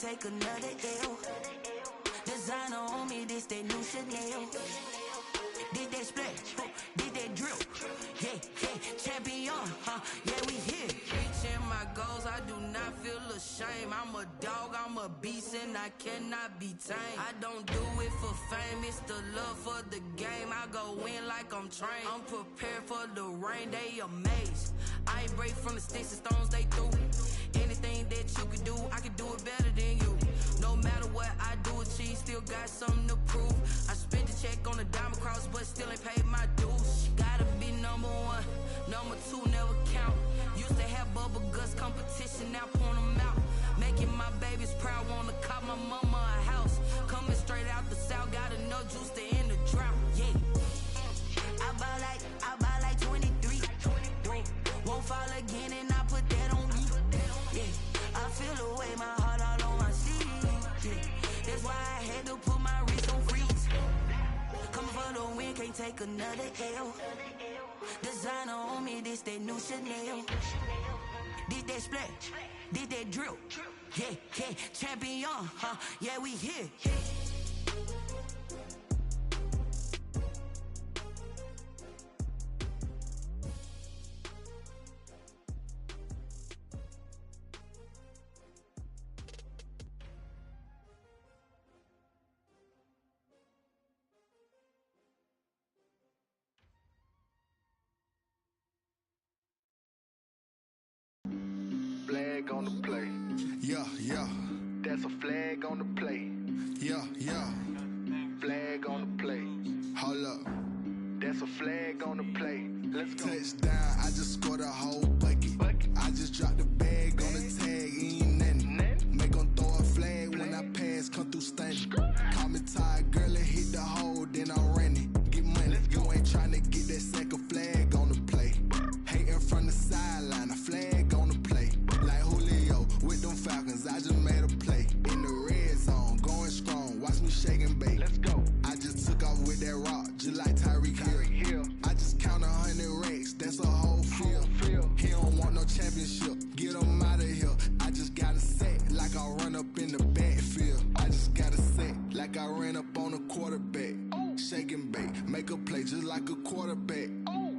take another L. Designer on me, this that new Chanel. Did that splash, did that drill. Yeah, champion, yeah, we here. Reaching my goals, I do not feel ashamed. I'm a dog, I'm a beast, and I cannot be tamed. I don't do it for fame, it's the love for the game. I go in like I'm trained. I'm prepared for the rain, they amazed. I ain't break from the sticks and stones they threw. Anything that you can do, I can do it better than you. No matter what I do, achieve, still got something to prove. I spent the check on the diamond cross, but still ain't paid my dues. Gotta be number one, number two never count. Used to have bubble guts competition, now point them out. Making my babies proud, wanna cop my mama a house. Coming straight out the south, got enough juice to end the drought. Yeah, I buy like 23. Won't fall again, and I put that on me. Yeah, I feel the way, my heart all on my sleeve. Yeah, that's why I had to put my wrist on freeze. Coming for the win, can't take another L. Designer on me, this that new Chanel. Did that splash, did that drill. Yeah, champion, yeah, we here. Flag on the play. Yeah. That's a flag on the play. Yeah. Flag on the play. Hold up. That's a flag on the play. Let's go. Touchdown, I just scored a whole bucket. I just dropped the bag on the tag, ain't nothing. Make 'em throw a flag when I pass, come through stunning. Call me tired, girl, and hit the hole, then I'm running. Get money, you ain't tryna get that second flag on the play. Hating from the sideline, a flag on the play. Like Julio with them Falcons, I just made a play. In the red zone, going strong, watch me shake and bake. Let's go. I just took off with that rock, just like Tyreek Hill. I just count 100 racks, that's a whole field. He don't want no championship, get him out of here. I just got a set, like I run up in the backfield. I just got a set, like I ran up on a quarterback. Shake and bake, make a play just like a quarterback.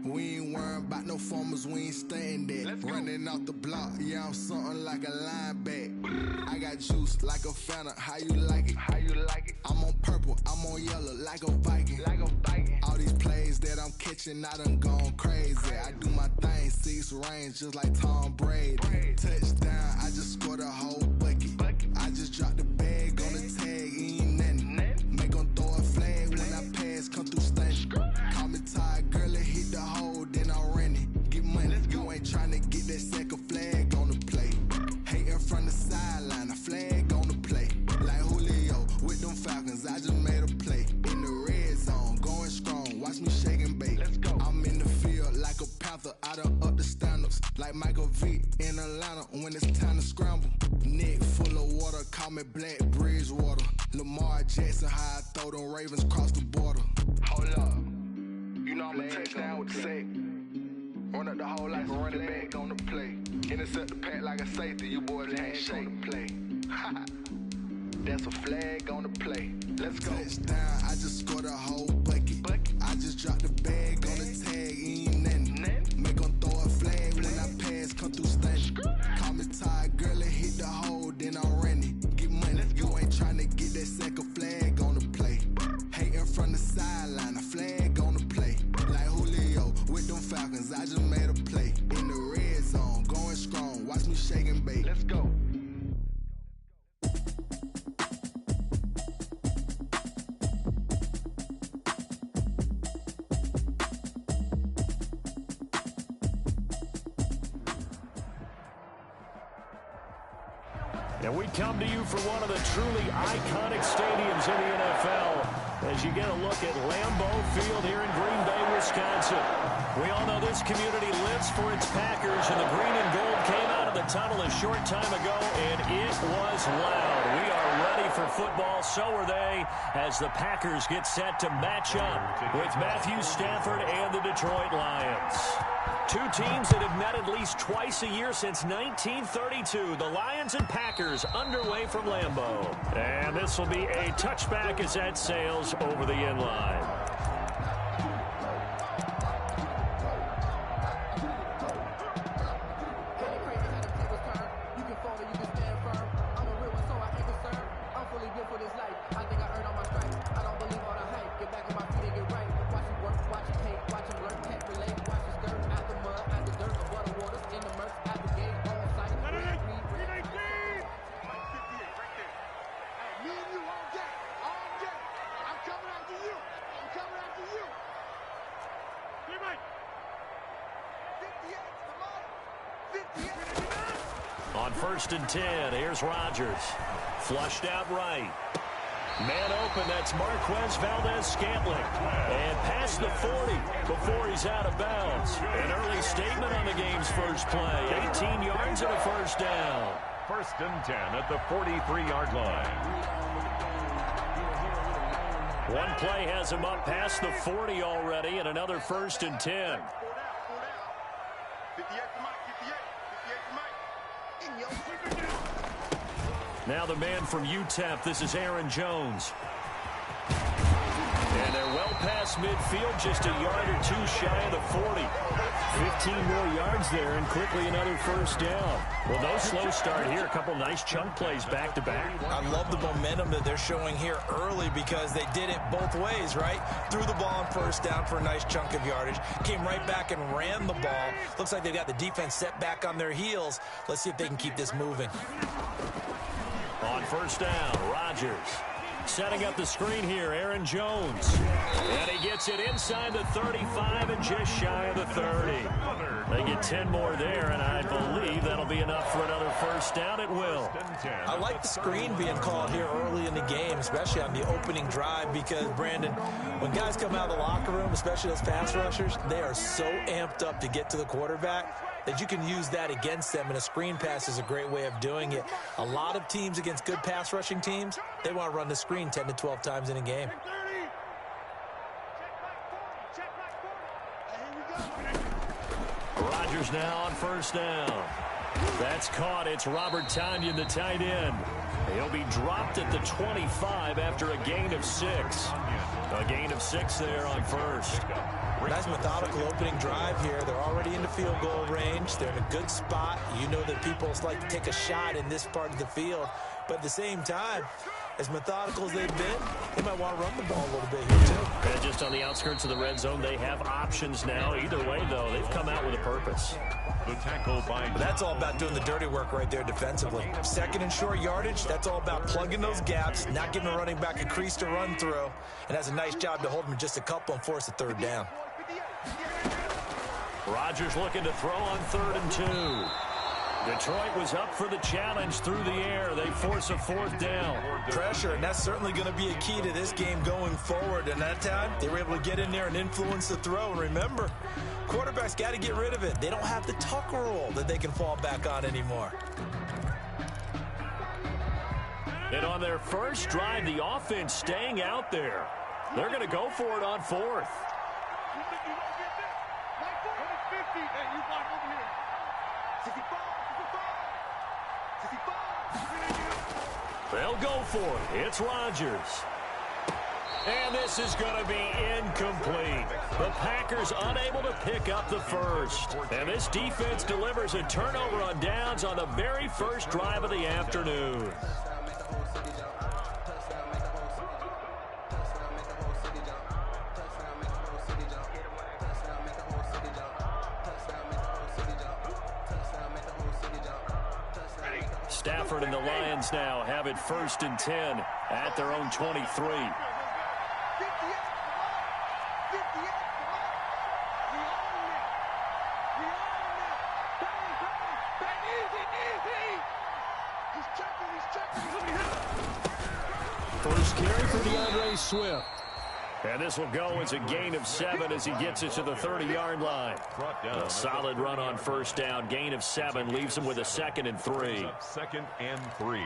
We ain't worrying about no formers, we ain't staying there. Running off the block, yeah, I'm something like a lineback. I got juice like a Fanta, how you like it? I'm on purple, I'm on yellow, like a Viking. All these plays that I'm catching, I done gone crazy. I do my thing, 6 range, just like Tom Brady. Touchdown, I just scored a whole bucket. I just dropped the bag on the tag, ain't nothing. Make 'em throw a flag when I pass, come through stunning. Call me tired, girl, and hit the hole, then I'm running. Get money, you ain't tryna get that second flag on the play. Hating from the sideline, a flag on the play. Like Julio with them Falcons, I just made a play. In the red zone, going strong, watch me shake and bake. I'm in the field like a panther, I done up the standards. Like Michael Vick in Atlanta when it's time to scramble. Neck full of water, call me Black Bridgewater. Lamar Jackson, how I throw them Ravens across the border. Hold up. You know I'm a touchdown with the sack. Run up the hole like a running back on the play. Intercept the pack like a safety, you boys ain't shake on the play. That's a flag on the play. Let's go. Touchdown, I just scored a whole bucket. I just dropped the bag on the tag, ain't nothing. Make 'em throw a flag when I pass, come through stunning. Call me tired, girl, and hit the hole, then I'm running. Get money, you ain't tryna get that second flag on the play. Hating from the sideline, a flag on the play. Like Julio with them Falcons, I just made a play. In the red zone, going strong, watch me shake and bake. Let's go. And we come to you from one of the truly iconic stadiums in the NFL as you get a look at Lambeau Field here in Green Bay, Wisconsin. We all know this community lives for its Packers, and the green and gold came out of the tunnel a short time ago, and it was loud. We are ready ready for football. So are they, as the Packers get set to match up with Matthew Stafford and the Detroit Lions. Two teams that have met at least twice a year since 1932. The Lions and Packers underway from Lambeau. And this will be a touchback as that sails over the end line. On 1st and 10, here's Rodgers. Flushed out right. Man open, that's Marquez Valdez-Scantling. And past the 40 before he's out of bounds. An early statement on the game's first play. 18 yards and a first down. 1st and 10 at the 43-yard line. One play has him up past the 40 already, and another 1st and 10. Now the man from UTEP, this is Aaron Jones. And they're well past midfield, just a yard or two shy of the 40. 15 more yards there, and quickly another first down. Well, no slow start here. A couple nice chunk plays back-to-back. I love the momentum that they're showing here early because they did it both ways, right? Threw the ball on 1st down for a nice chunk of yardage. Came right back and ran the ball. Looks like they've got the defense set back on their heels. Let's see if they can keep this moving. On 1st down, Rodgers. Setting up the screen here, Aaron Jones. And he gets it inside the 35 and just shy of the 30. They get 10 more there, and I believe that'll be enough for another first down. It will. I like the screen being called here early in the game, especially on the opening drive, because, Brandon, when guys come out of the locker room, especially those pass rushers, they are so amped up to get to the quarterback that you can use that against them, and a screen pass is a great way of doing it. A lot of teams against good pass rushing teams, they want to run the screen 10 to 12 times in a game. Rodgers now on 1st down. That's caught. It's Robert Tonyan, the tight end. He'll be dropped at the 25 after a gain of 6. A gain of 6 there on 1st. Nice methodical opening drive here. They're already in the field goal range. They're in a good spot. You know that people like to take a shot in this part of the field. But at the same time, as methodical as they've been, they might want to run the ball a little bit here, too. And just on the outskirts of the red zone, they have options now. Either way, though, they've come out with a purpose. The tackle by... But that's all about doing the dirty work right there defensively. 2nd and short yardage, that's all about plugging those gaps, not giving a running back a crease to run through. And that's a nice job to hold him just a couple and force a 3rd down. Rodgers looking to throw on 3rd and 2. Detroit was up for the challenge through the air. They force a 4th down. Pressure, and that's certainly going to be a key to this game going forward. And that time, they were able to get in there and influence the throw. And remember, quarterbacks got to get rid of it. They don't have the tuck rule that they can fall back on anymore. And on their first drive, the offense staying out there. They're going to go for it on 4th. They'll go for it. It's Rodgers. And this is going to be incomplete. The Packers unable to pick up the first. And this defense delivers a turnover on downs on the very first drive of the afternoon. Stafford and the Lions now have it 1st and 10 at their own 23. First carry for DeAndre Swift. And this will go as a gain of 7 as he gets it to the 30-yard line. A solid run on 1st down. Gain of 7 leaves him with a 2nd and 3. 2nd and 3.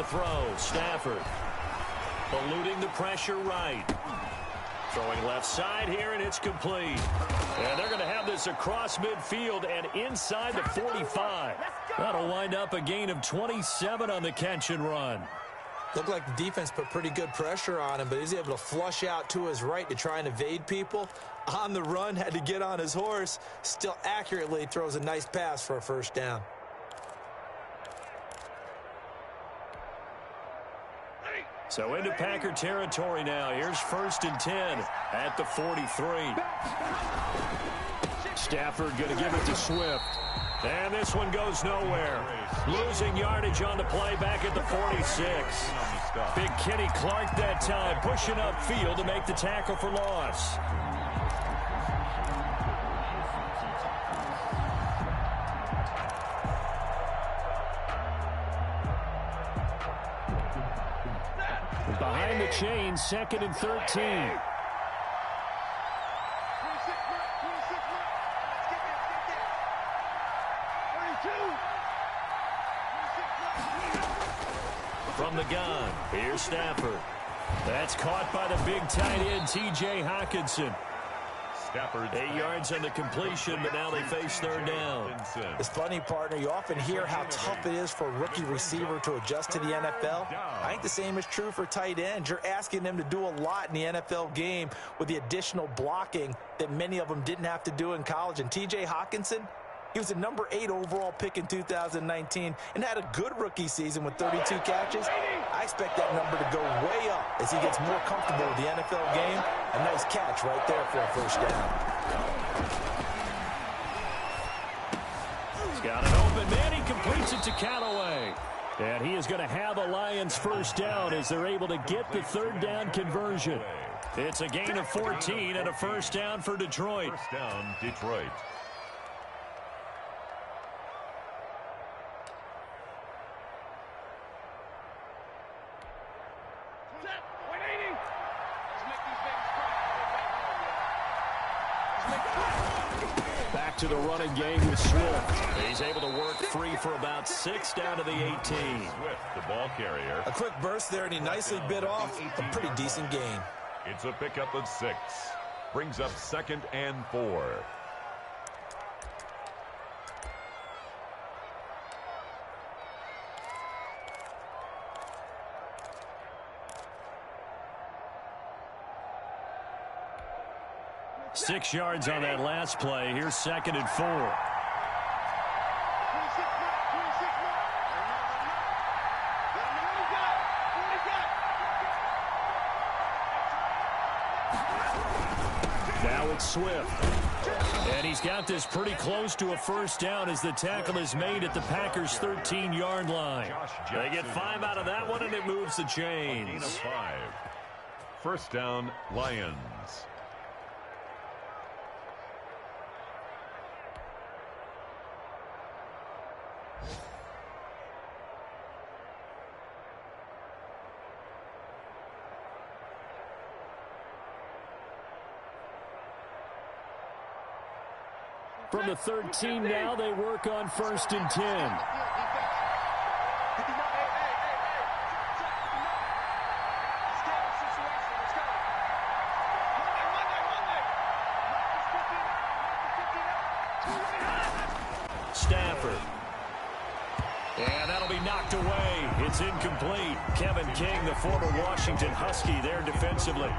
to throw. Stafford eluding the pressure right. Throwing left side here, and it's complete. And they're going to have this across midfield and inside the 45. That'll wind up a gain of 27 on the catch and run. Looked like the defense put pretty good pressure on him, but he's able to flush out to his right to try and evade people. On the run, had to get on his horse. Still accurately throws a nice pass for a first down. So into Packer territory now. Here's 1st and 10 at the 43. Stafford going to give it to Swift. And this one goes nowhere. Losing yardage on the play back at the 46. Big Kenny Clark that time, pushing upfield to make the tackle for loss. Behind the chain, 2nd and 13. From the gun, here's Stafford. That's caught by the big tight end, T.J. Hockenson. 8 yards on the completion, but now they face 3rd down. It's funny, partner. You often hear how tough it is for a rookie receiver to adjust to the NFL. I think the same is true for tight ends. You're asking them to do a lot in the NFL game with the additional blocking that many of them didn't have to do in college. And T.J. Hockenson, he was a number 8 overall pick in 2019 and had a good rookie season with 32 catches. I expect that number to go way up as he gets more comfortable with the NFL game. A nice catch right there for a first down. He's got an open man. He completes it to Callaway. And he is going to have a Lions first down as they're able to get the 3rd down conversion. It's a gain of 14 and a first down for Detroit. First down, Detroit. Back to the running game with Swift. He's able to work free for about 6 down to the 18. Swift, the ball carrier. A quick burst there, and he nicely bit off a pretty decent gain. It's a pickup of 6. Brings up 2nd and 4. Six yards on that last play. Here's 2nd and 4. Now it's Swift. And he's got this pretty close to a first down as the tackle is made at the Packers' 13-yard line. They get 5 out of that one, and it moves the chains. 5. First down, Lions. From the 13 now, they work on 1st and 10. Stafford. And that'll be knocked away. It's incomplete. Kevin King, the former Washington Husky, there defensively.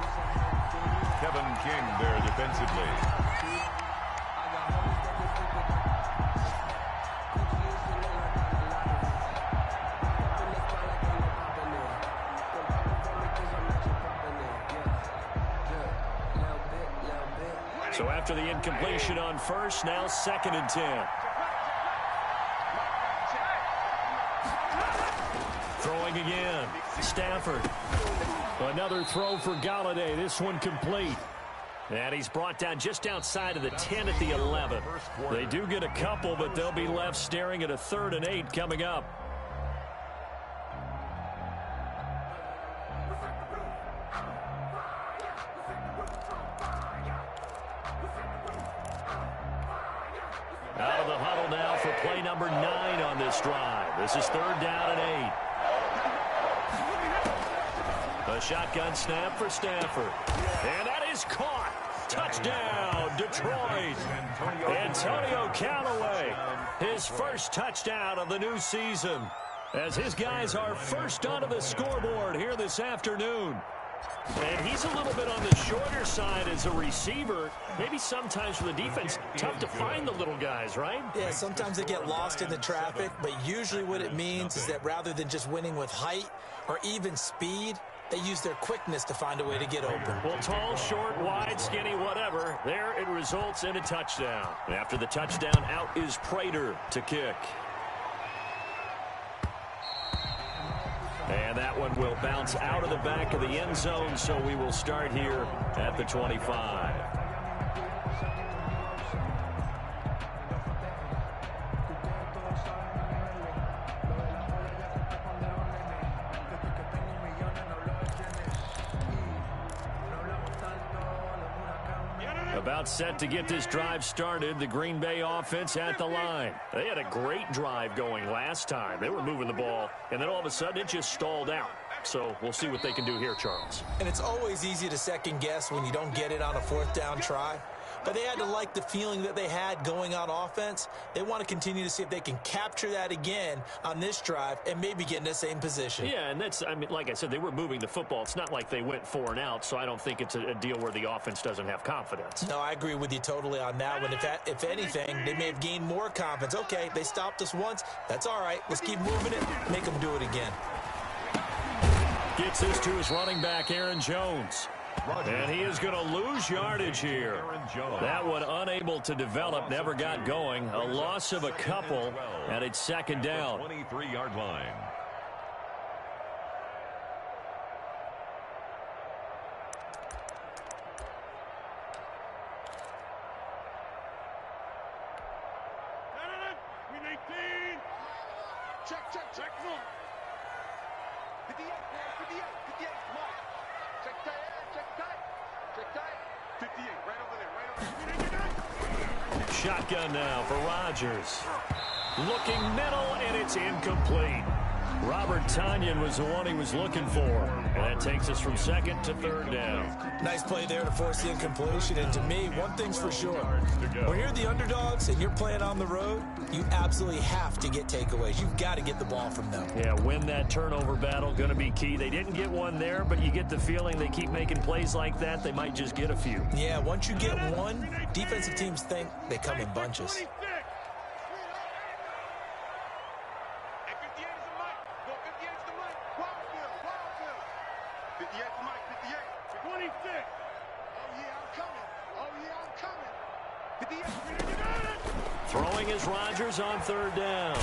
Kevin King there defensively. So after the incompletion on 1st, now 2nd and 10. Throwing again. Stafford. Another throw for Galladay. This one complete. And he's brought down just outside of the 10 at the 11. They do get a couple, but they'll be left staring at a 3rd and 8 coming up. Out of the huddle now for play number 9 on this drive. This is 3rd down and 8. A shotgun snap for Stafford. And that is caught. Touchdown, Detroit. Antonio Callaway, his first touchdown of the new season, as his guys are first onto the scoreboard here this afternoon. And he's a little bit on the shorter side as a receiver. Maybe sometimes for the defense, tough to find the little guys, right? Yeah, sometimes they get lost in the traffic, but usually what it means is that rather than just winning with height or even speed, they use their quickness to find a way to get open. Well, tall, short, wide, skinny, whatever. There it results in a touchdown. After the touchdown, out is Prater to kick. And that one will bounce out of the back of the end zone, so we will start here at the 25. About set to get this drive started, the Green Bay offense at the line. They had a great drive going last time. They were moving the ball, and then all of a sudden it just stalled out. So we'll see what they can do here, Charles. And it's always easy to second guess when you don't get it on a fourth down try. But they had to like the feeling that they had going on offense. They want to continue to see if they can capture that again on this drive and maybe get in the same position. Yeah, and that's, I mean, like I said, they were moving the football. It's not like they went 4 and out, so I don't think it's a deal where the offense doesn't have confidence. No, I agree with you totally on that one. If anything, they may have gained more confidence. Okay, they stopped us once. That's all right. Let's keep moving it. Make them do it again. Gets this to his running back, Aaron Jones. And he is going to lose yardage here. That one unable to develop, never got going. A loss of a couple, and it's second down. 23-yard line. Check. 58, 58, Mark. Check tight. 58, right over there. Shotgun now for Rodgers. Looking middle, and it's incomplete. Robert Tonyan was the one he was looking for. And that takes us from second to third down. Nice play there to force the incompletion. And to me, one thing's for sure. When you're the underdogs and you're playing on the road, you absolutely have to get takeaways. You've got to get the ball from them. Yeah, win that turnover battle, going to be key. They didn't get one there, but you get the feeling they keep making plays like that, they might just get a few. Yeah, once you get one, defensive teams think they come in bunches. Throwing is Rodgers on third down.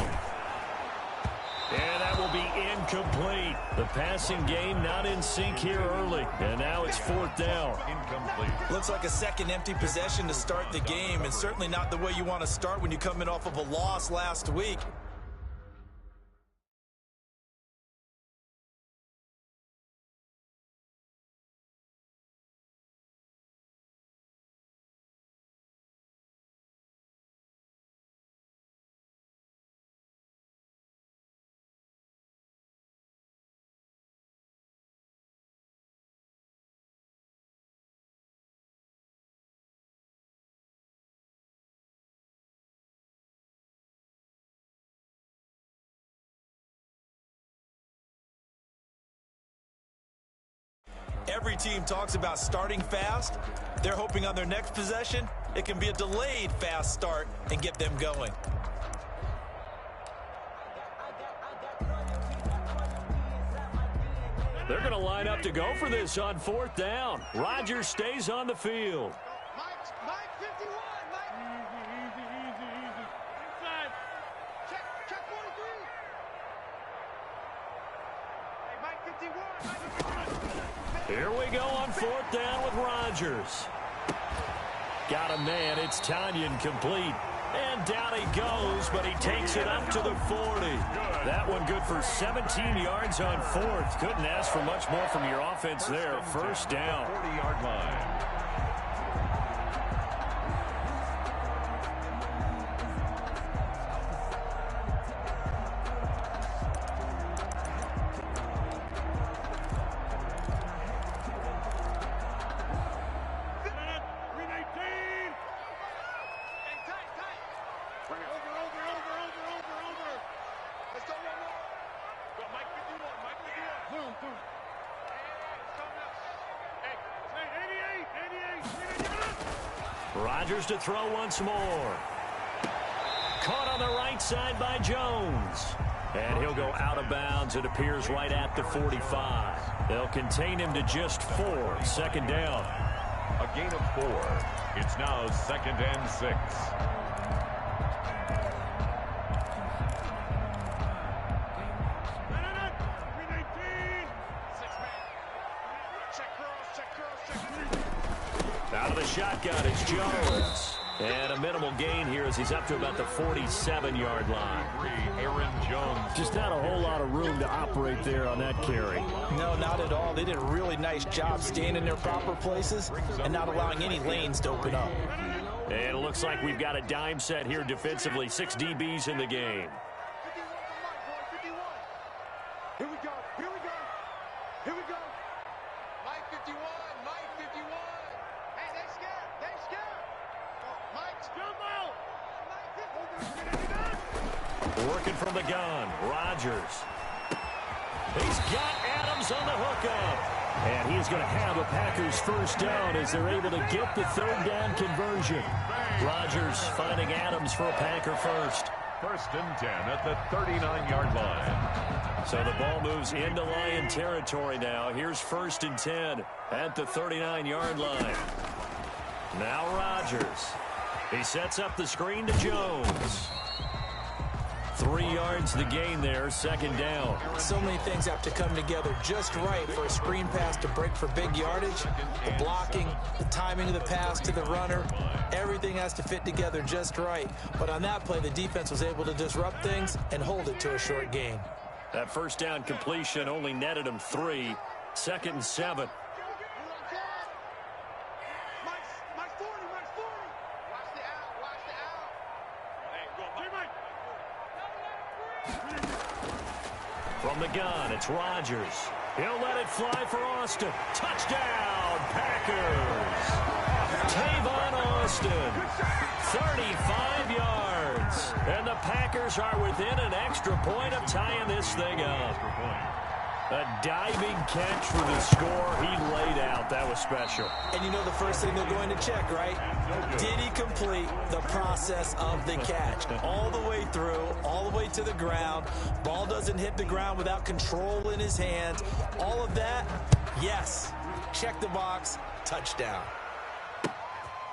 And that will be incomplete. The passing game not in sync here early. And now it's fourth down. Incomplete. Looks like a second empty possession to start the game, and certainly not the way you want to start when you're coming off of a loss last week. Every team talks about starting fast. They're hoping on their next possession, it can be a delayed fast start and get them going. They're going to line up to go for this on fourth down. Rodgers stays on the field. Mike 51, Mike. Easy. Inside. Check 43. Hey, Mike 51. Here we go on fourth down with Rodgers. Got a man. It's Tonyan complete. And down he goes, but he takes it up to the 40. That one good for 17 yards on fourth. Couldn't ask for much more from your offense there. First down. 40-yard line. Rodgers to throw once more. Caught on the right side by Jones. And he'll go out of bounds, it appears, right at the 45. They'll contain him to just 4. Second down. A gain of 4. It's now 2nd and 6. Out of the shotgun, it's Jones. And a minimal gain here as he's up to about the 47-yard line. Aaron Jones. Just not a whole lot of room to operate there on that carry. No, not at all. They did a really nice job staying in their proper places and not allowing any lanes to open up. And it looks like we've got a dime set here defensively. 6 DBs in the game. Here we go. Here we go. Here we go. Mike 51. Mike 51. Hey, they scared. They scared. Mike's jumbo. Working from the gun. Rodgers. He's got Adams on the hookup. And he's going to have a Packers first down as they're able to get the 3rd down conversion. Rodgers finding Adams for a Packer first. 1st and 10 at the 39-yard line. So the ball moves into Lion territory now. Here's 1st and 10 at the 39-yard line. Now Rodgers. He sets up the screen to Jones. 3 yards the gain there, 2nd down. So many things have to come together just right for a screen pass to break for big yardage. The blocking, the timing of the pass to the runner, everything has to fit together just right. But on that play, the defense was able to disrupt things and hold it to a short gain. That first down completion only netted him 3. 2nd and 7. From the gun, it's Rodgers. He'll let it fly for Austin. Touchdown, Packers. Tavon Austin, 35 yards. And the Packers are within an extra point of tying this thing up. A diving catch for the score. He laid out. That was special. And you know the first thing they're going to check, right? Did he complete the process of the catch? All the way through, all the way to the ground. Ball doesn't hit the ground without control in his hands. All of that, yes. Check the box. Touchdown.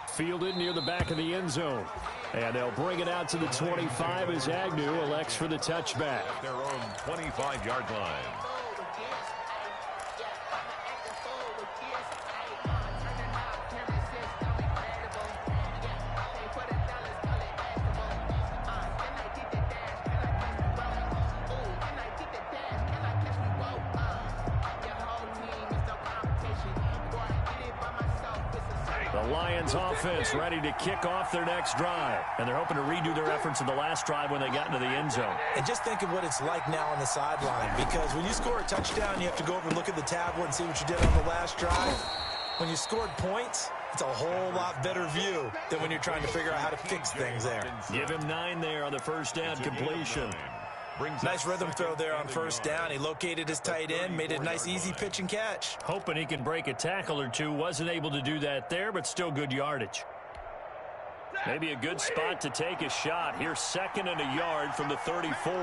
Fielded near the back of the end zone. And they'll bring it out to the 25 as Agnew elects for the touchback. Their own 25-yard line. The Lions offense ready to kick off their next drive. And they're hoping to redo their efforts in the last drive when they got into the end zone. And just think of what it's like now on the sideline, because when you score a touchdown, you have to go over and look at the tablet and see what you did on the last drive. When you scored points, it's a whole lot better view than when you're trying to figure out how to fix things there. Give him 9 there on the first down completion. Nice rhythm throw there on first down. He located his tight end, made it a nice easy pitch and catch. Hoping he can break a tackle or two. Wasn't able to do that there, but still good yardage. Maybe a good spot to take a shot. Here's 2nd and a yard from the 34.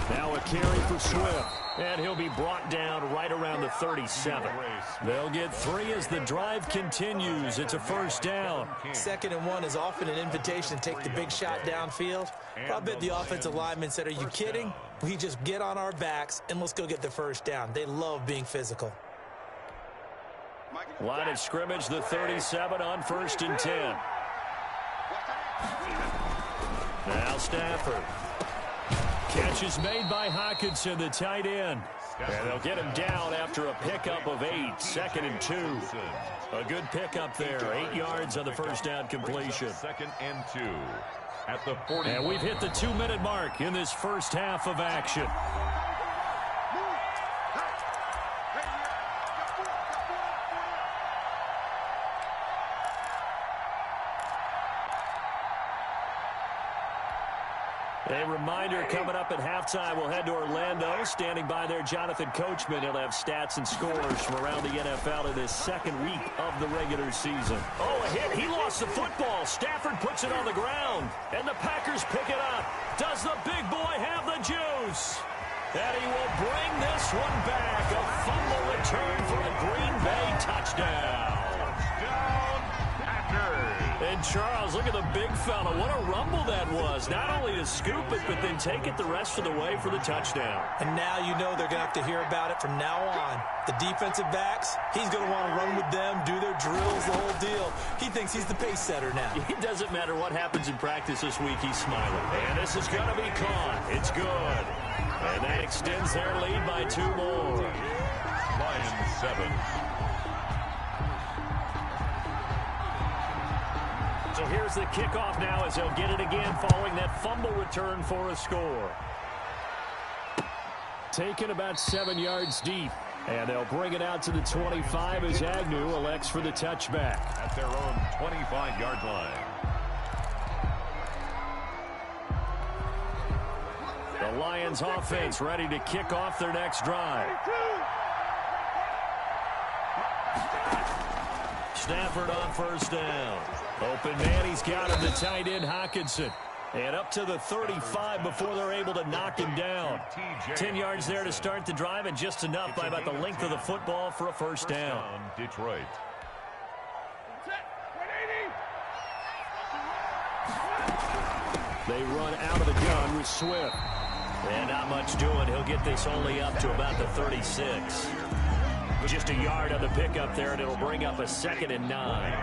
Now a carry for Swift. And he'll be brought down right around the 37. They'll get 3 as the drive continues. It's a first down. 2nd and 1 is often an invitation to take the big shot downfield. I bet the offensive lineman said, are you kidding? We just get on our backs and let's go get the first down. They love being physical. Line of scrimmage, the 37 on 1st and 10. Now Stafford. Catch is made by Hockenson, the tight end. And they'll get him down after a pickup of 8. 2nd and 2. A good pickup there. 8 yards on the first down completion. 2nd and 2 at the 40. And we've hit the 2-minute mark in this first half of action. A reminder coming up at halftime. We'll head to Orlando. Standing by there, Jonathan Coachman. He'll have stats and scores from around the NFL in his second week of the regular season. Oh, a hit. He lost the football. Stafford puts it on the ground, and the Packers pick it up. Does the big boy have the juice? And he will bring this one back. A fumble return for a Green Bay touchdown. Touchdown, Packers. And Charles, look at the big fella. What a rumble that was. Not only to scoop it, but then take it the rest of the way for the touchdown. And now you know they're going to have to hear about it from now on. The defensive backs, he's going to want to run with them, do their drills, the whole deal. He thinks he's the pace setter now. It doesn't matter what happens in practice this week, he's smiling. And this is going to be caught. It's good. And that extends their lead by 2 more. Lions 7. So here's the kickoff now as they'll get it again following that fumble return for a score. Taken about 7 yards deep. And they'll bring it out to the 25 as Agnew elects for the touchback. At their own 25-yard line. The Lions offense ready to kick off their next drive. Stafford on first down. Open man, he's got him, the tight end Hockenson. And up to the 35 before they're able to knock him down. 10 yards there to start the drive, and just enough by about the length of the football for a first down. Detroit. They run out of the gun with Swift. And not much doing. He'll get this only up to about the 36. Just a yard on the pickup there, and it'll bring up a 2nd and 9.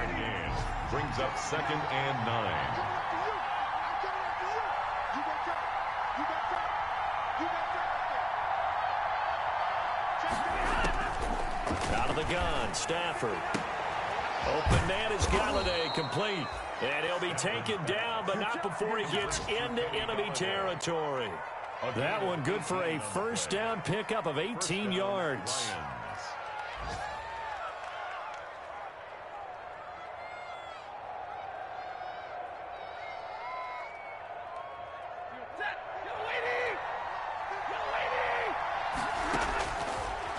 Brings up 2nd and 9. Out of the gun, Stafford. Open man is Galladay, complete. And he'll be taken down, but not before he gets into enemy territory. That one good for a first down pickup of 18 yards.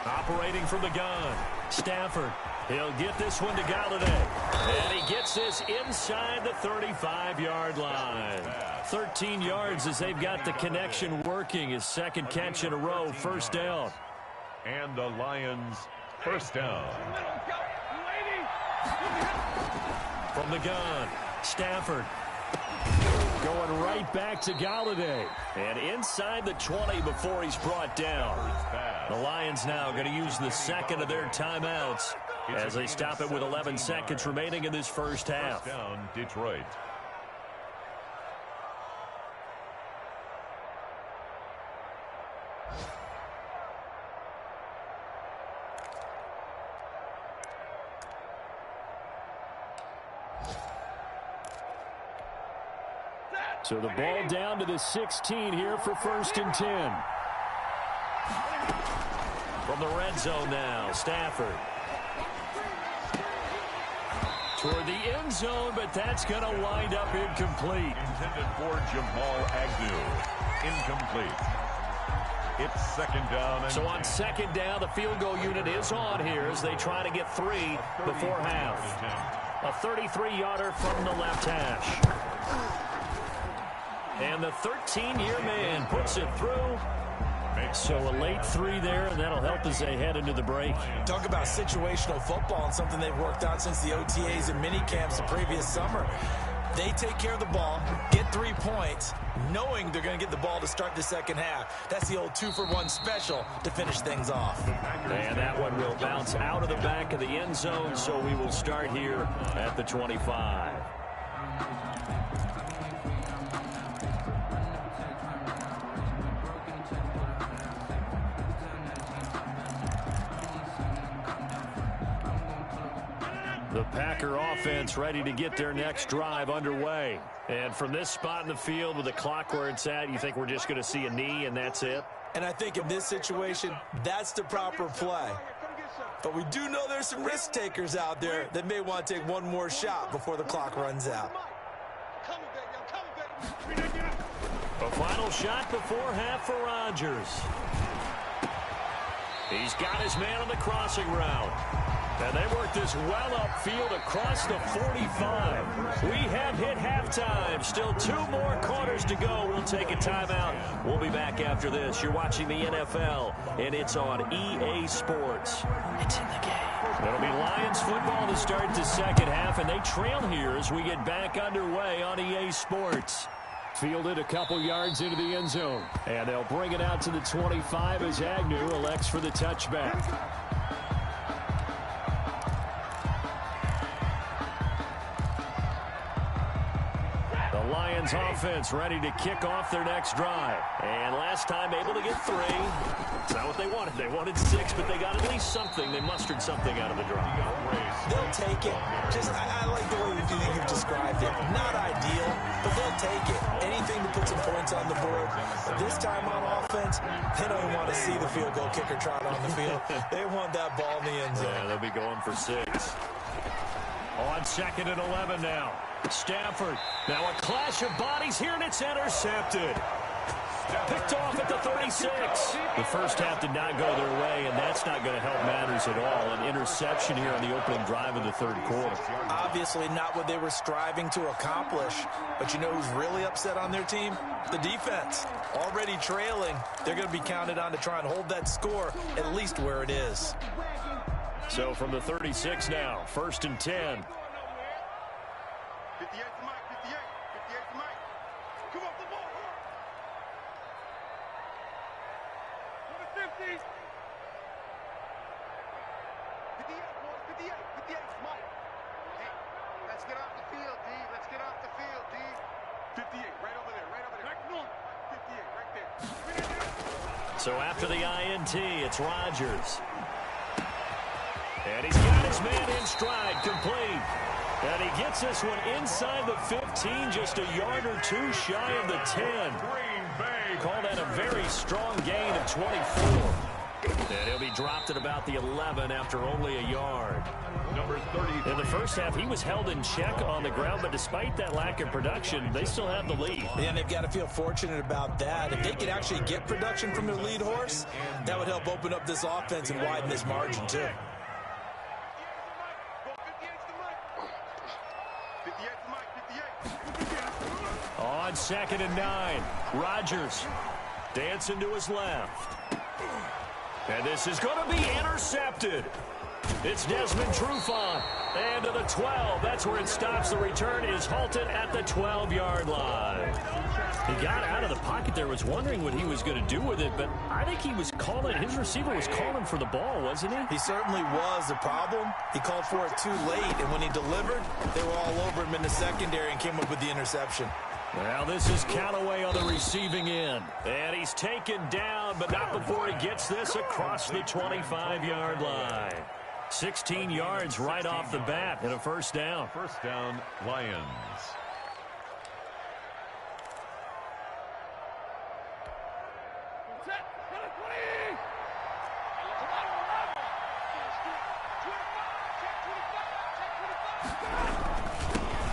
Operating from the gun, Stafford. He'll get this one to Galladay. And he gets this inside the 35-yard line. 13 yards as they've got the connection working. His second catch in a row, first down. And the Lions first down. From the gun, Stafford. Going right back to Galladay. And inside the 20 before he's brought down. The Lions now going to use the second of their timeouts as they stop it with 11 seconds remaining in this first half. First down, Detroit. So the ball down to the 16 here for 1st and 10. From the red zone now, Stafford. Toward the end zone, but that's going to wind up incomplete. Intended for Jamal Agnew. Incomplete. It's 2nd down. So on 2nd down, the field goal unit is on here as they try to get 3 before half. A 33-yarder from the left hash. And the 13-year man puts it through. So a late 3 there, and that'll help as they head into the break. Talk about situational football and something they've worked on since the OTAs and mini camps the previous summer. They take care of the ball, get 3 points, knowing they're going to get the ball to start the second half. That's the old 2-for-1 special to finish things off. And that one will bounce out of the back of the end zone, so we will start here at the 25. The Packer offense ready to get their next drive underway. And from this spot in the field with the clock where it's at, you think we're just going to see a knee and that's it? And I think in this situation, that's the proper play. But we do know there's some risk takers out there that may want to take one more shot before the clock runs out. A final shot before half for Rodgers. He's got his man on the crossing route. And they work this well upfield across the 45. We have hit halftime. Still 2 more quarters to go. We'll take a timeout. We'll be back after this. You're watching the NFL, and it's on EA Sports. It's in the game. It'll be Lions football to start the second half, and they trail here as we get back underway on EA Sports. Fielded a couple yards into the end zone. And they'll bring it out to the 25 as Agnew elects for the touchback. Lions offense ready to kick off their next drive. And last time able to get 3. It's not what they wanted. They wanted 6, but they got at least something. They mustered something out of the drive. They'll take it. I like the way you've described it. Not ideal, but they'll take it. Anything to put some points on the board. But this time on offense, they don't even want to see the field goal kicker trot on the field. They want that ball in the end zone. Yeah, they'll be going for 6. On 2nd and 11 now. Stafford. Now a clash of bodies here, and it's intercepted. Picked off at the 36. The first half did not go their way, and that's not going to help matters at all. An interception here on the opening drive of the third quarter. Obviously not what they were striving to accomplish. But you know who's really upset on their team? The defense. Already trailing. They're going to be counted on to try and hold that score at least where it is. So from the 36 now, 1st and 10. 58 to Mike, 58 to Mike. Come off the ball. Number 50. 58, boys, 58 to Mike. Hey, let's get off the field, D. Let's get off the field, D. 58, right over there. Back north. 58, right there. So after the INT, it's Rodgers. And he's got his man in stride, complete. And he gets this one inside the 15, just a yard or 2 shy of the 10. Call that a very strong gain of 24. And he'll be dropped at about the 11 after only a yard. Number 30. In the first half, he was held in check on the ground, but despite that lack of production, they still have the lead. And they've got to feel fortunate about that. If they could actually get production from their lead horse, that would help open up this offense and widen this margin, too. On 2nd and 9, Rodgers dancing to his left. And this is going to be intercepted. It's Desmond Trufant. And to the 12. That's where it stops. The return is halted at the 12-yard line. He got out of the pocket there, was wondering what he was going to do with it, but I think he was calling, his receiver was calling for the ball, wasn't he? He certainly was. The problem, he called for it too late, and when he delivered, they were all over him in the secondary and came up with the interception. Well, this is Callaway on the receiving end. And he's taken down, but not before he gets this across the 25-yard line. 16 yards right off the bat and a first down. First down, Lions.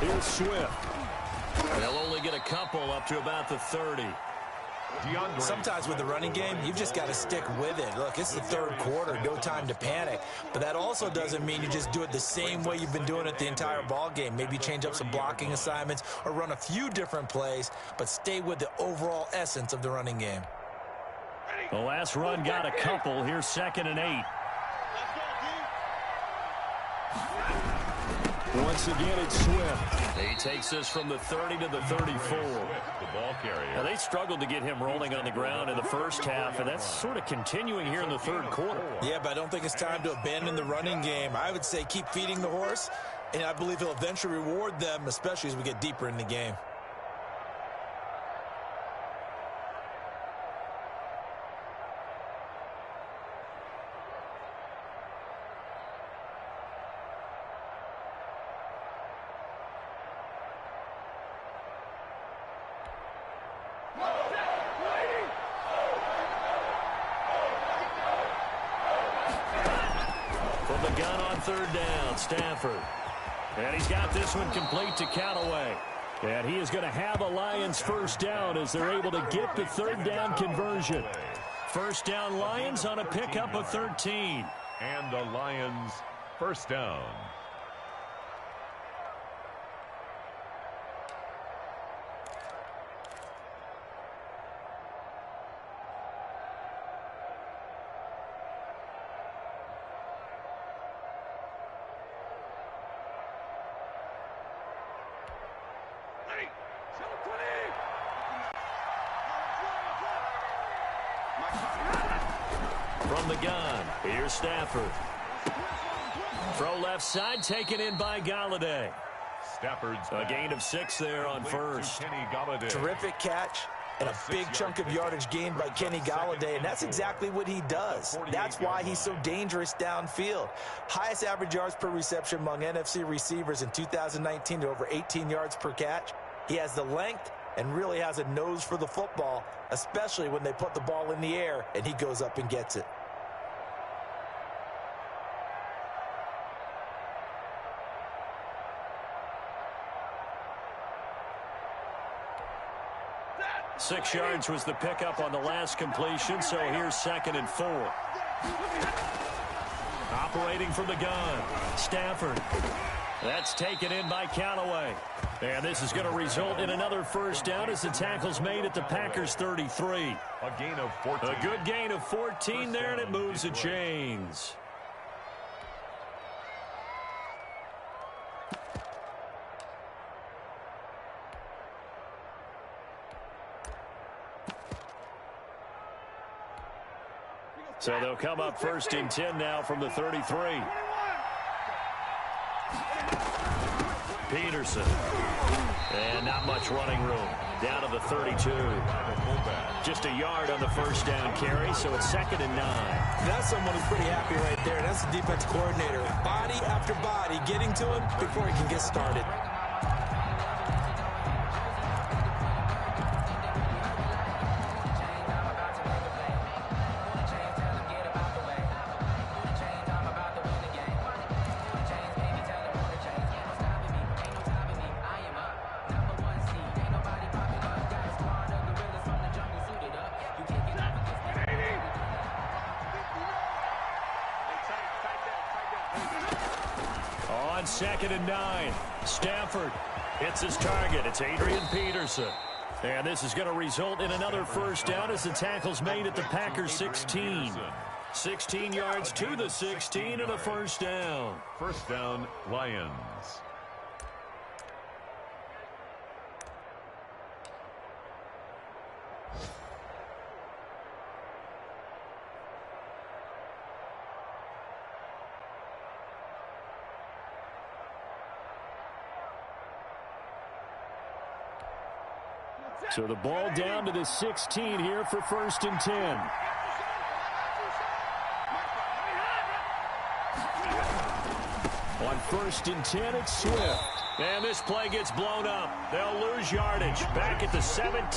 Here's Swift. They'll only get a couple up to about the 30. Sometimes with the running game, you've just got to stick with it. Look, it's the third quarter, no time to panic. But that also doesn't mean you just do it the same way you've been doing it the entire ball game. Maybe change up some blocking assignments or run a few different plays, but stay with the overall essence of the running game. The last run got a couple. Here's 2nd and 8. Once again, it's Swift. He takes this from the 30 to the 34. The ball carrier. Now, they struggled to get him rolling on the ground in the first half, and that's sort of continuing here in the third quarter. Yeah, but I don't think it's time to abandon the running game. I would say keep feeding the horse, and I believe he'll eventually reward them, especially as we get deeper in the game. From the gun on third down, Stafford. And he's got this one complete to Callaway. And he is going to have a Lions first down as they're able to get the third down conversion. First down Lions on a pickup of 13. And the Lions first down. From the gun, here's Stafford. Throw left side, taken in by Galladay. Stafford's a gain of 6 there on first. Terrific catch and a big chunk of yardage gained by Kenny Galladay, and that's exactly what he does. That's why he's so dangerous downfield. Highest average yards per reception among NFC receivers in 2019 to over 18 yards per catch. He has the length and really has a nose for the football, especially when they put the ball in the air and he goes up and gets it. Six yards was the pickup on the last completion, so here's 2nd and 4. Operating from the gun, Stafford. That's taken in by Callaway. And this is going to result in another first down as the tackle's made at the Packers 33. A gain of 14. A good gain of 14 there, and it moves the chains. So they'll come up 1st and 10 now from the 33. Peterson. And not much running room. Down to the 32. Just a yard on the first down carry, so it's 2nd and 9. That's someone who's pretty happy right there. That's the defense coordinator. Body after body getting to him before he can get started. On 2nd and 9, Stafford hits his target. It's Adrian Peterson. And this is going to result in another first down as the tackle's made at the Packers 16. 16 yards to the 16 and a first down. First down, Lions. So the ball down to the 16 here for 1st and 10. On 1st and 10, it's Swift. And this play gets blown up. They'll lose yardage. Back at the 17.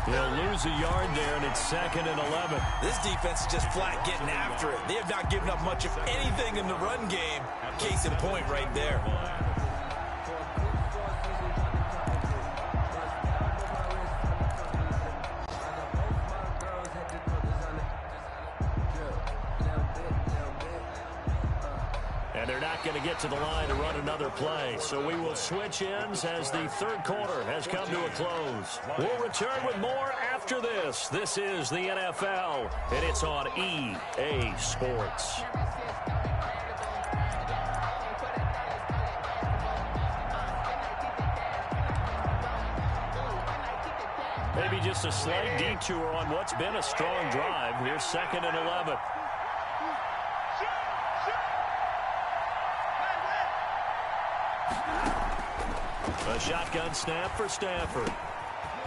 They'll lose a yard there, and it's 2nd and 11. This defense is just flat getting after it. They have not given up much of anything in the run game. Case in point right there. And they're not going to get to the line to run another play. So we will switch ends as the third quarter has come to a close. We'll return with more after this. This is the NFL, and it's on EA Sports. Maybe just a slight detour on what's been a strong drive. Here's 2nd and 11. A shotgun snap for Stafford.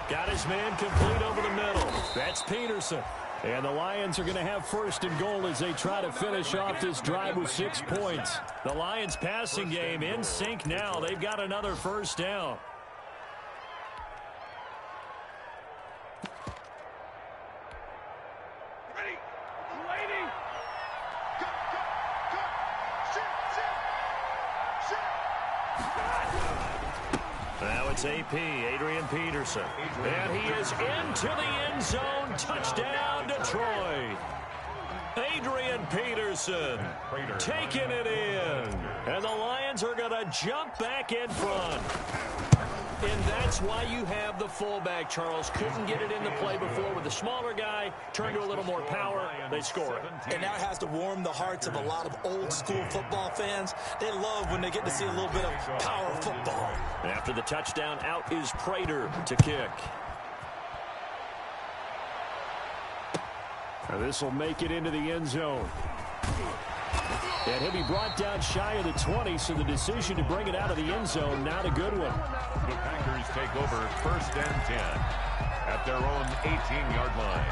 Got his man complete over the middle. That's Peterson. And the Lions are going to have 1st and goal as they try to finish off this drive with 6 points. The Lions passing game in sync now. They've got another first down. Now it's AP, Adrian Peterson. And he is into the end zone. Touchdown, Detroit. Adrian Peterson taking it in. And the Lions are going to jump back in front. And that's why you have the fullback, Charles. Couldn't get it into play before with the smaller guy. Turned to a little more power. They score it. And that has to warm the hearts of a lot of old-school football fans. They love when they get to see a little bit of power football. After the touchdown, out is Prater to kick. Now this will make it into the end zone. And he'll be brought down shy of the 20, so the decision to bring it out of the end zone, not a good one. The Packers take over 1st and 10 at their own 18-yard line.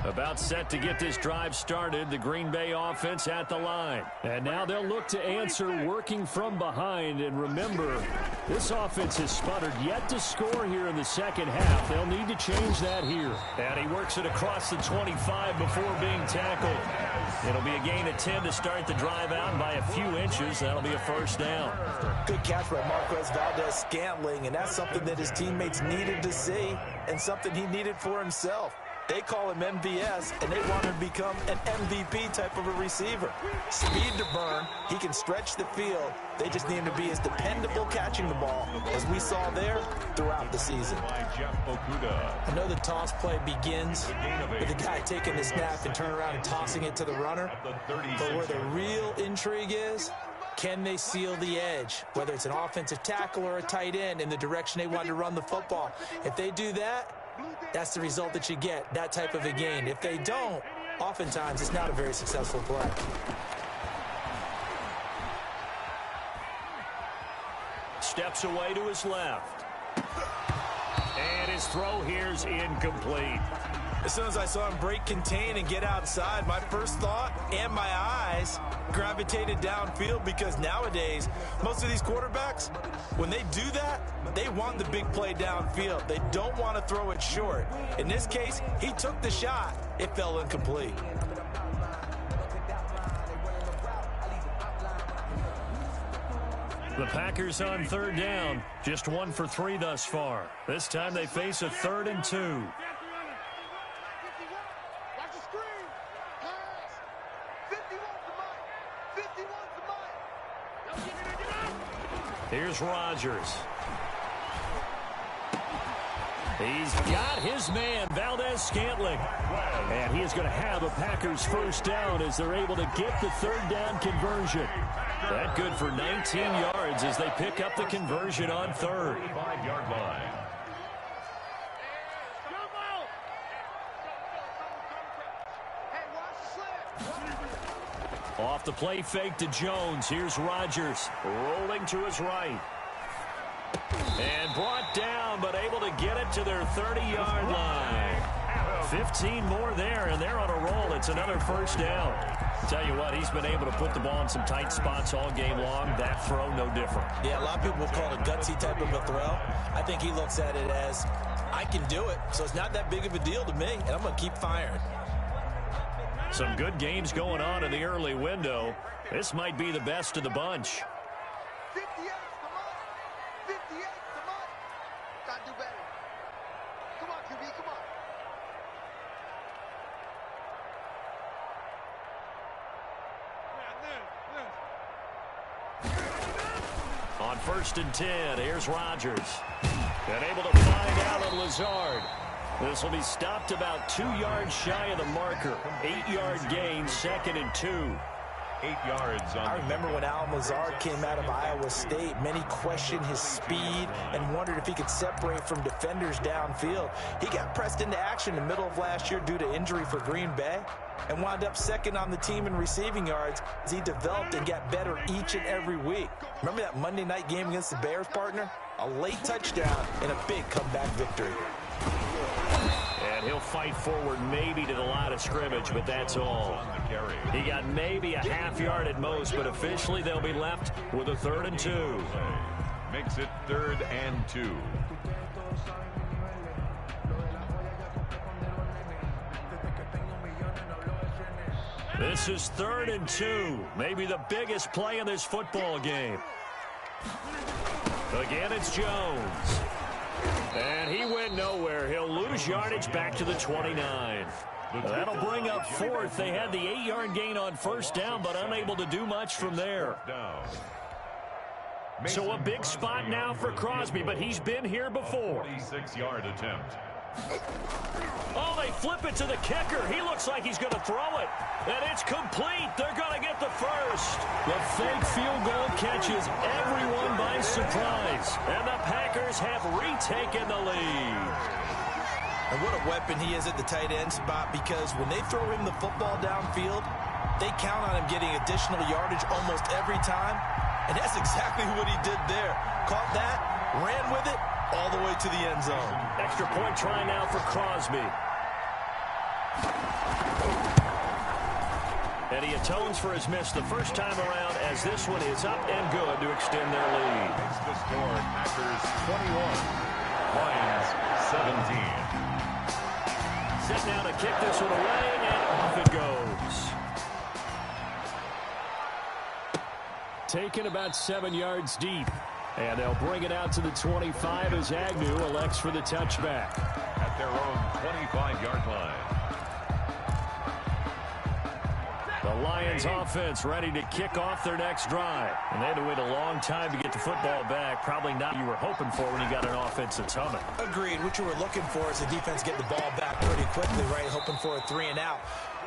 About set to get this drive started, the Green Bay offense at the line. And now they'll look to answer working from behind. And remember, this offense has sputtered yet to score here in the second half. They'll need to change that here. And he works it across the 25 before being tackled. It'll be a gain of 10 to start the drive out by a few inches. That'll be a first down. Good catch by Marquez Valdez-Scantling, and that's something that his teammates needed to see and something he needed for himself. They call him MVS, and they want him to become an MVP type of a receiver. Speed to burn. He can stretch the field. They just need him to be as dependable catching the ball as we saw there throughout the season. I know the toss play begins with the guy taking the snap and turn around and tossing it to the runner. But where the real intrigue is, can they seal the edge, whether it's an offensive tackle or a tight end, in the direction they want to run the football? If they do that, that's the result that you get, that type of a gain. If they don't, oftentimes it's not a very successful play. Steps away to his left. And his throw here's incomplete. As soon as I saw him break contain and get outside, my first thought and my eyes gravitated downfield, because nowadays, most of these quarterbacks, when they do that, they want the big play downfield. They don't want to throw it short. In this case, he took the shot. It fell incomplete. The Packers on 3rd down, just 1 for 3 thus far. This time they face a 3rd and 2. Here's Rodgers. He's got his man, Valdez-Scantling. And he is going to have a Packers first down as they're able to get the 3rd down conversion. That good for 19 yards as they pick up the conversion on 3rd. 5-yard line. Off the play fake to Jones. Here's Rodgers rolling to his right. And brought down, but able to get it to their 30-yard line. 15 more there, and they're on a roll. It's another first down. Tell you what, he's been able to put the ball in some tight spots all game long. That throw, no different. Yeah, a lot of people will call it a gutsy type of a throw. I think he looks at it as, I can do it, so it's not that big of a deal to me, and I'm going to keep firing. Some good games going on in the early window. This might be the best of the bunch. 58, come on. 58, come on. Gotta do better. Come on, QB, come on. On 1st and 10, here's Rodgers. And able to find Allen Lazard. This will be stopped about 2 yards shy of the marker. 8-yard gain, 2nd and 2. 8 yards on. I remember when Allen Lazard came out of Iowa State, many questioned his speed and wondered if he could separate from defenders downfield. He got pressed into action in the middle of last year due to injury for Green Bay and wound up 2nd on the team in receiving yards as he developed and got better each and every week. Remember that Monday night game against the Bears, partner? A late touchdown and a big comeback victory. And he'll fight forward maybe to the line of scrimmage, but that's all. He got maybe a half yard at most, but officially they'll be left with a 3rd and 2. Makes it 3rd and 2. This is 3rd and 2. Maybe the biggest play in this football game. Again, it's Jones. And he went nowhere. He'll lose yardage back to the 29. That'll bring up 4th. They had the 8-yard gain on 1st down, but unable to do much from there. So a big spot now for Crosby, but he's been here before. 46-yard attempt. Oh, they flip it to the kicker. He looks like he's going to throw it. And it's complete. They're going to get the first. The fake field goal catches everyone by surprise. And the Packers have retaken the lead. And what a weapon he is at the tight end spot, because when they throw him the football downfield, they count on him getting additional yardage almost every time. And that's exactly what he did there. Caught that, ran with it, all the way to the end zone. Extra point try now for Crosby. And he atones for his miss the first time around, as this one is up and good to extend their lead. Makes the score Packers 21, Lions 17. Set now to kick this one away, and off it goes. Taken about 7 yards deep. And they'll bring it out to the 25 as Agnew elects for the touchback. At their own 25-yard line. The Lions offense ready to kick off their next drive. And they had to wait a long time to get the football back. Probably not what you were hoping for when you got an offense that's humming. Agreed. What you were looking for is the defense get the ball back pretty quickly, right? Hoping for a 3-and-out.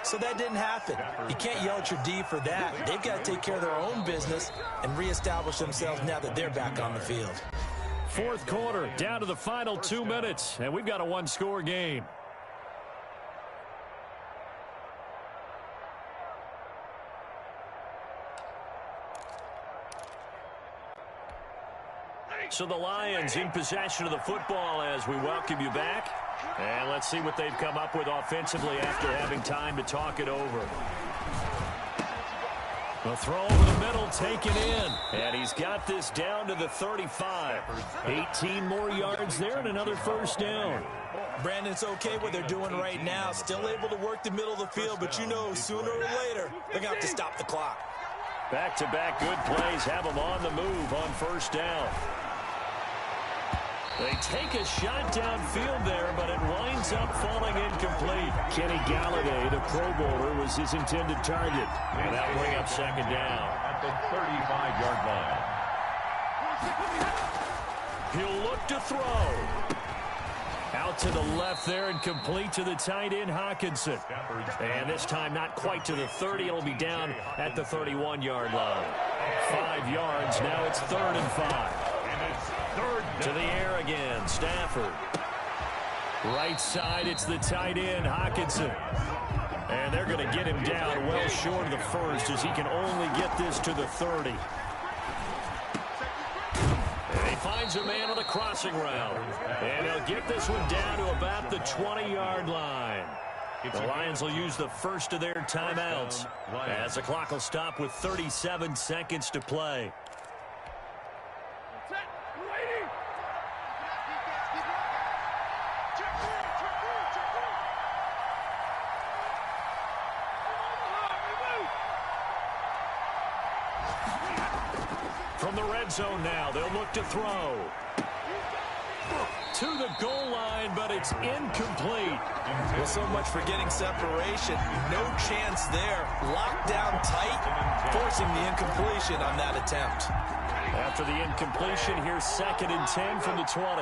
So that didn't happen. You can't yell at your D for that. They've got to take care of their own business and reestablish themselves now that they're back on the field. 4th quarter, down to the final 2 minutes, and we've got a 1-score game. So the Lions in possession of the football as we welcome you back. And let's see what they've come up with offensively after having time to talk it over. The throw over the middle taken in. And he's got this down to the 35. 18 more yards there and another first down. Brandon, it's okay what they're doing right now. Still able to work the middle of the field, but you know sooner or later they're going to have to stop the clock. Back-to-back good plays have them on the move on first down. They take a shot downfield there, but it winds up falling incomplete. Kenny Galladay, the Pro Bowler, was his intended target. And that'll bring up second down. At the 35-yard line. He'll look to throw. Out to the left there and complete to the tight end, Hawkinson. And this time not quite to the 30. It'll be down at the 31-yard line. 5 yards. Now it's 3rd and 5. To the air again, Stafford. Right side, it's the tight end, Hawkinson. And they're going to get him down well short of the first as he can only get this to the 30. And he finds a man on the crossing route. And he'll get this one down to about the 20-yard line. The Lions will use the first of their timeouts as the clock will stop with 37 seconds to play. From the red zone now, they'll look to throw. To the goal line, but it's incomplete. Well, so much for getting separation. No chance there. Locked down tight, forcing the incompletion on that attempt. After the incompletion, here's 2nd and 10 from the 20.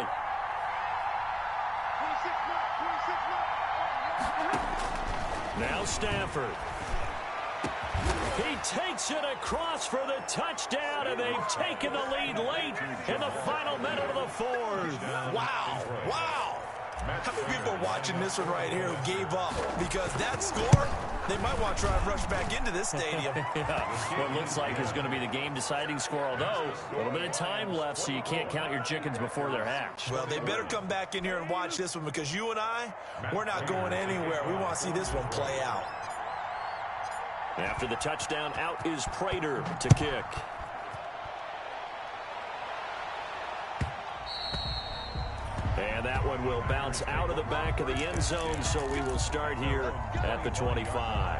Now Stafford. He takes it across for the touchdown, and they've taken the lead late in the final minute of the 4th. Wow. Wow. How many people are watching this one right here who gave up? Because that score, they might want to try and rush back into this stadium. Yeah. What looks like is going to be the game-deciding score, although a little bit of time left, so you can't count your chickens before they're hatched. Well, they better come back in here and watch this one, because you and I, we're not going anywhere. We want to see this one play out. After the touchdown, out is Prater to kick. And that one will bounce out of the back of the end zone, so we will start here at the 25.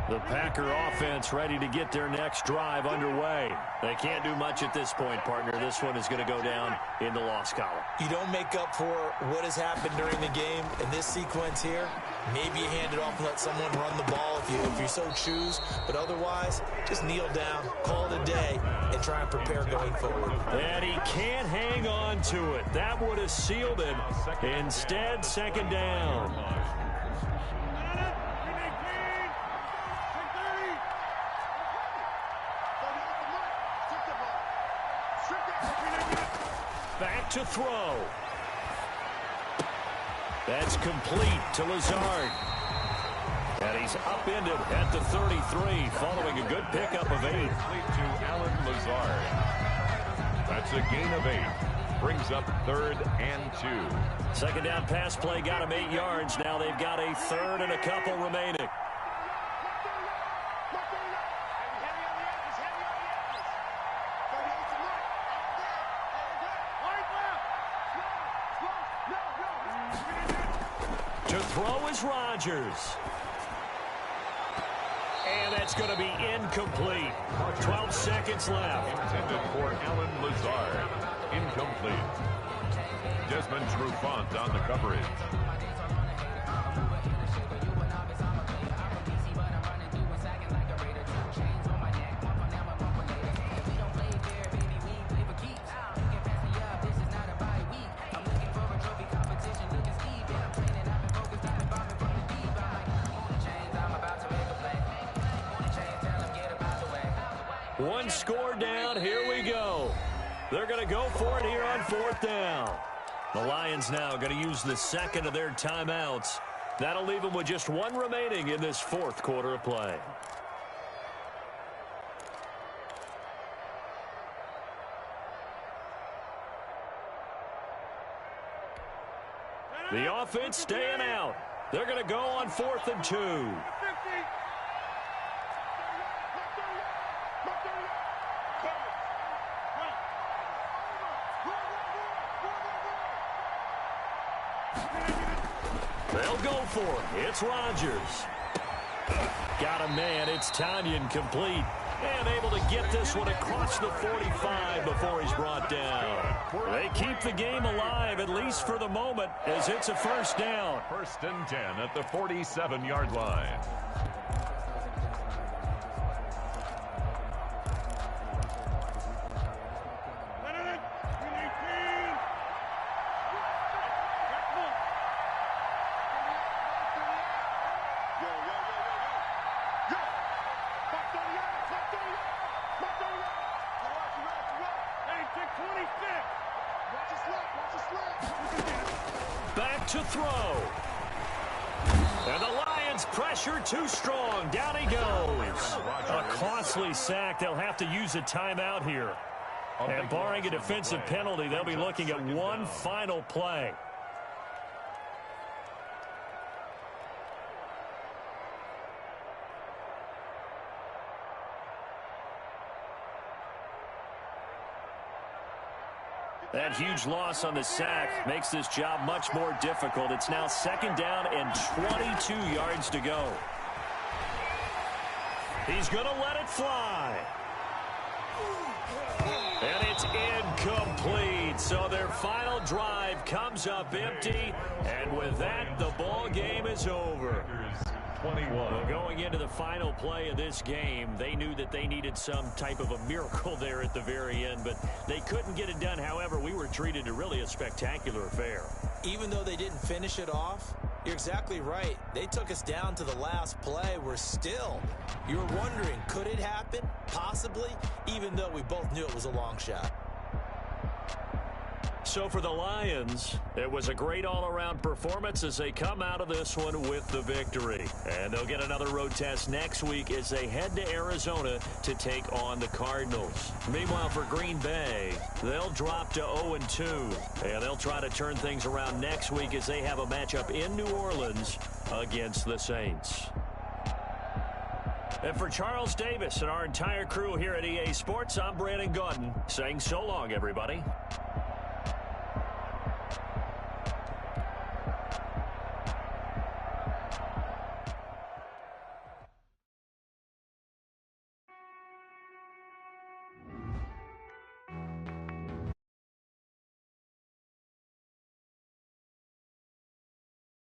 The Packer offense ready to get their next drive underway. They can't do much at this point, partner. This one is going to go down in the loss column. You don't make up for what has happened during the game in this sequence here. Maybe you hand it off and let someone run the ball if you so choose. But otherwise, just kneel down, call it a day, and try and prepare going forward. And he can't hang on to it. That would have sealed it. Instead, second down. Back to throw. That's complete to Lazard. And he's upended at the 33, following a good pickup of 8. Complete to Alan Lazard. That's a gain of 8. Brings up 3rd and 2. Second down pass play got him 8 yards. Now they've got a 3rd and a couple remaining. To throw is Rodgers. And that's going to be incomplete. 12 seconds left. Intended for Alan Lazard. Incomplete. Desmond Trufant on the coverage. One score down. Here we go. They're going to go for it here on 4th down. The Lions now going to use the second of their timeouts. That'll leave them with just 1 remaining in this 4th quarter of play. The offense staying out. They're going to go on 4th and 2. They'll go for it. It's Rodgers. Got a man. It's Tanyan complete. And able to get this one across the 45 before he's brought down. They keep the game alive, at least for the moment, as it's a 1st down. 1st and 10 at the 47-yard line. Back to throw. And the Lions pressure too strong. Down he goes. A costly sack. They'll have to use a timeout here. And barring a defensive penalty, they'll be looking at one final play. That huge loss on the sack makes this job much more difficult. It's now 2nd down and 22 yards to go. He's going to let it fly. And it's incomplete. So their final drive comes up empty. And with that, the ball game is over. 21. Well, going into the final play of this game, they knew that they needed some type of a miracle there at the very end, but they couldn't get it done. However, we were treated to really a spectacular affair. Even though they didn't finish it off, you're exactly right. They took us down to the last play. You were wondering, could it happen? Possibly, even though we both knew it was a long shot. So for the Lions, it was a great all-around performance as they come out of this one with the victory. And they'll get another road test next week as they head to Arizona to take on the Cardinals. Meanwhile, for Green Bay, they'll drop to 0-2. And they'll try to turn things around next week as they have a matchup in New Orleans against the Saints. And for Charles Davis and our entire crew here at EA Sports, I'm Brandon Gaudin saying so long, everybody.